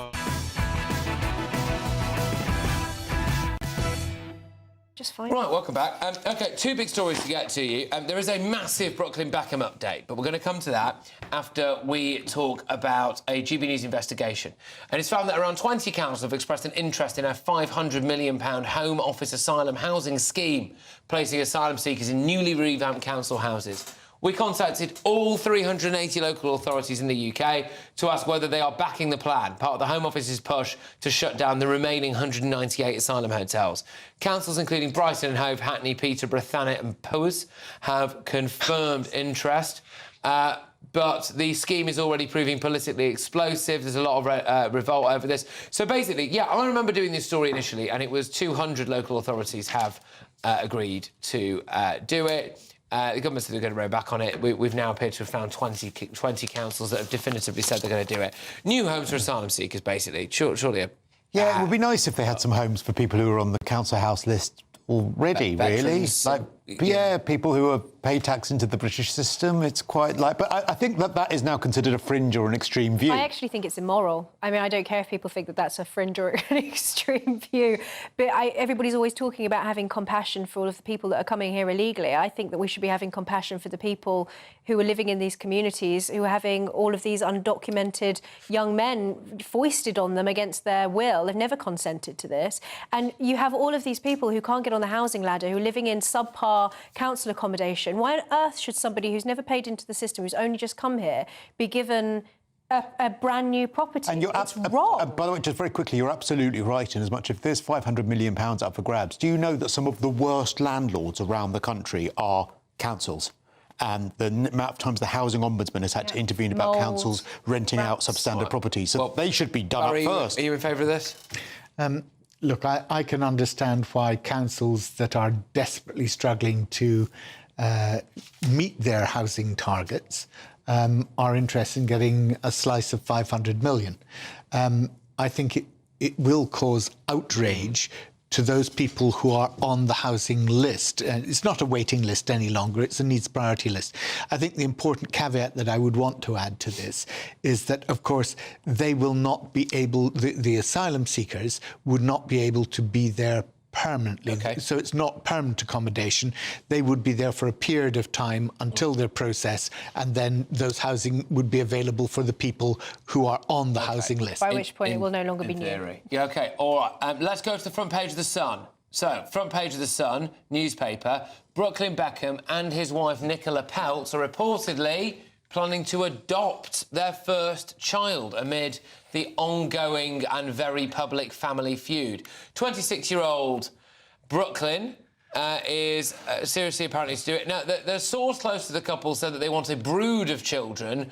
Just fine. Right, welcome back. OK, 2 big stories to get to you. There is a massive Brooklyn Beckham update, but we're going to come to that after we talk about a GB News investigation. And it's found that around 20 councils have expressed an interest in a £500 million Home Office asylum housing scheme, placing asylum seekers in newly revamped council houses. We contacted all 380 local authorities in the UK to ask whether they are backing the plan, part of the Home Office's push to shut down the remaining 198 asylum hotels. Councils including Brighton and Hove, Hackney, Peterborough, Thanet and Powys have confirmed interest. But the scheme is already proving politically explosive. There's a lot of revolt over this. So basically, yeah, I remember doing this story initially, and it was 200 local authorities have agreed to do it. The government said they're going to row back on it. We've now appeared to have found 20 councils that have definitively said they're going to do it. New homes for asylum seekers, basically. Surely Yeah, it would be nice if they had some homes for people who are on the council house list already, really. Like, yeah, people who are pay tax into the British system. It's quite like... But I think that is now considered a fringe or an extreme view. I actually think it's immoral. I mean, I don't care if people think that that's a fringe or an extreme view, but everybody's always talking about having compassion for all of the people that are coming here illegally. I think that we should be having compassion for the people who are living in these communities, who are having all of these undocumented young men foisted on them against their will. They've never consented to this. And you have all of these people who can't get on the housing ladder, who are living in subpar council accommodation. Why on earth should somebody who's never paid into the system, who's only just come here, be given a brand new property? And it's wrong. By the way, just very quickly, you're absolutely right in as much if there's £500 million up for grabs. Do you know that some of the worst landlords around the country are councils? And the amount of times the Housing Ombudsman has had to intervene about councils renting out substandard properties. So they should be done up first. Are you in favour of this? Look, I can understand why councils that are desperately struggling to meet their housing targets are interested in getting a slice of 500 million. I think it will cause outrage to those people who are on the housing list. It's not a waiting list any longer, it's a needs priority list. I think the important caveat that I would want to add to this is that, of course, they will not be able, the asylum seekers would not be able to be there permanently. Okay. So it's not permanent accommodation. They would be there for a period of time until their process, and then those housing would be available for the people who are on the housing list. By which point it will no longer be new. Yeah, OK, all right. Let's go to the front page of The Sun. So, front page of The Sun, newspaper, Brooklyn Beckham and his wife Nicola Peltz are reportedly planning to adopt their first child amid the ongoing and very public family feud. 26-year-old Brooklyn is seriously apparently to do it. Now, the source close to the couple said that they want a brood of children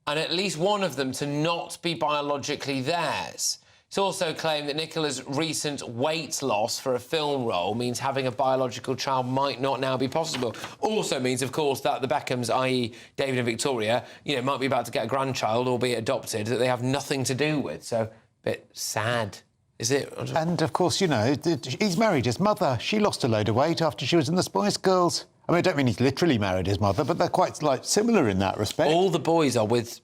and at least one of them to not be biologically theirs. It's also claimed that Nicola's recent weight loss for a film role means having a biological child might not now be possible. Also means, of course, that the Beckhams, i.e. David and Victoria, might be about to get a grandchild or be adopted that they have nothing to do with. So, a bit sad. Is it? And, of course, you know, he's married his mother. She lost a load of weight after she was in the Spice Girls. I mean, I don't mean he's literally married his mother, but they're quite, like, similar in that respect. All the boys are with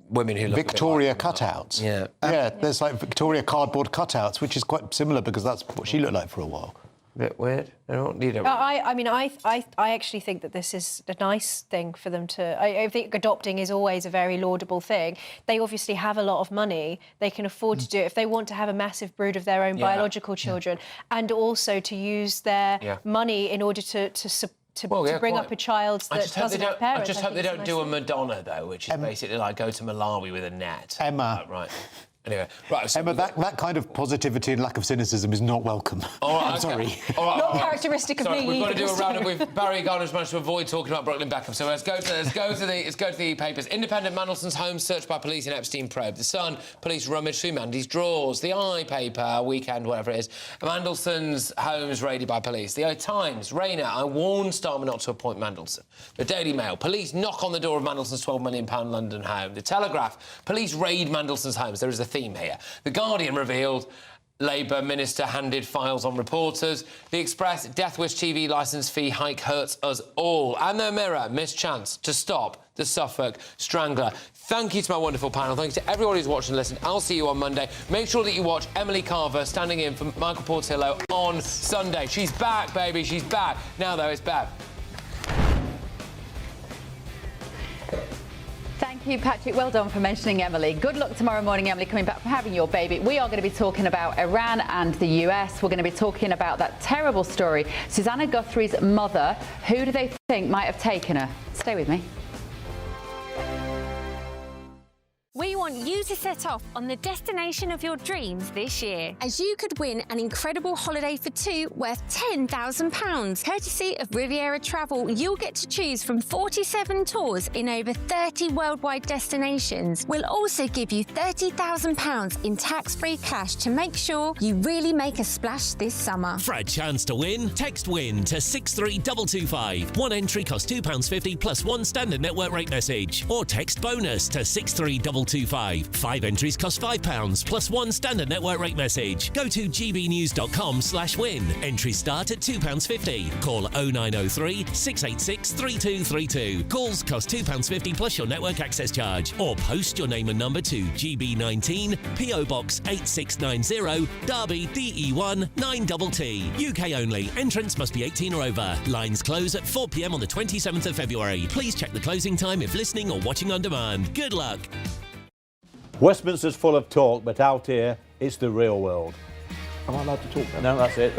women who look Victoria a bit like cutouts. Yeah. Yeah, there's, like, Victoria cardboard cutouts, which is quite similar because that's what she looked like for a while. A bit weird. They don't need it. I actually think that this is a nice thing for them to... I think adopting is always a very laudable thing. They obviously have a lot of money. They can afford to do it if they want to have a massive brood of their own biological children, and also to use their money in order to bring up a child that doesn't have parents. I just hope they don't do a Madonna, though, which is basically like go to Malawi with a net. Emma. Right. Anyway, right. So Emma, that kind of positivity and lack of cynicism is not welcome. All right, I'm sorry. All right, not characteristic of me. We've got to either, do a roundup with Barry Gardner's managed to avoid talking about Brooklyn Beckham. So let's go to the papers. Independent: Mandelson's home searched by police in Epstein probe. The Sun: police rummaged through Mandy's drawers. The Eye paper: Weekend, whatever it is. Mandelson's home's raided by police. The Times: Rayner: I warned Starmer not to appoint Mandelson. The Daily Mail: police knock on the door of Mandelson's £12 million London home. The Telegraph: police raid Mandelson's homes. There is a theme here. The Guardian revealed Labour minister handed files on reporters. The Express: Death Wish TV licence fee hike hurts us all. And the Mirror: missed chance to stop the Suffolk Strangler. Thank you to my wonderful panel. Thanks to everybody who's watched and listened. I'll see you on Monday. Make sure that you watch Emily Carver standing in for Michael Portillo on Sunday. She's back, baby. She's back. Now, though, it's Bev. Thank you, Patrick. Well done for mentioning Emily. Good luck tomorrow morning, Emily, coming back from having your baby. We are going to be talking about Iran and the US. We're going to be talking about that terrible story. Susanna Guthrie's mother. Who do they think might have taken her? Stay with me. We want you to set off on the destination of your dreams this year, as you could win an incredible holiday for two worth £10,000. Courtesy of Riviera Travel, you'll get to choose from 47 tours in over 30 worldwide destinations. We'll also give you £30,000 in tax-free cash to make sure you really make a splash this summer. For a chance to win, text WIN to 63225. One entry costs £2.50 plus one standard network rate message. Or text BONUS to 63225. 5 entries cost £5 plus one standard network rate message. Go to gbnews.com/win. Entries start at £2.50. Call 0903 686 3232. Calls cost £2.50 plus your network access charge. Or post your name and number to GB19 PO Box 8690 Derby DE1 9TT. UK only. Entrance must be 18 or over. Lines close at 4 p.m. on the 27th of February. Please check the closing time if listening or watching on demand. Good luck. Westminster's full of talk, but out here, it's the real world. Am I allowed to talk then? No, that's it.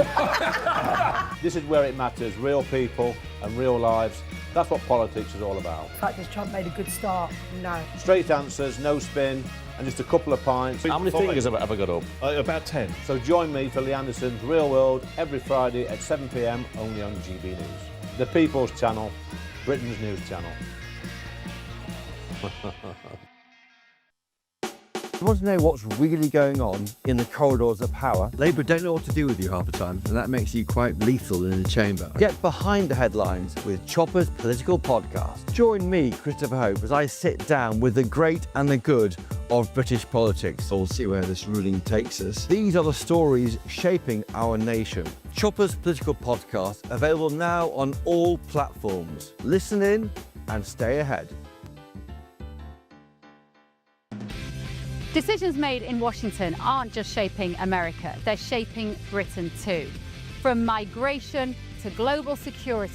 This is where it matters. Real people and real lives. That's what politics is all about. The fact is Trump made a good start. No. Straight answers, no spin, and just a couple of pints. How many fingers have I got up? About 10. So join me for Lee Anderson's Real World every Friday at 7 p.m. only on GB News. The People's Channel, Britain's news channel. You want to know what's really going on in the corridors of power? Labour don't know what to do with you half the time, and that makes you quite lethal in the chamber. Get behind the headlines with Chopper's political podcast. Join me, Christopher Hope, as I sit down with the great and the good of British politics. We'll see where this ruling takes us. These are the stories shaping our nation. Chopper's political podcast, available now on all platforms. Listen in and stay ahead. Decisions made in Washington aren't just shaping America, they're shaping Britain too. From migration to global security,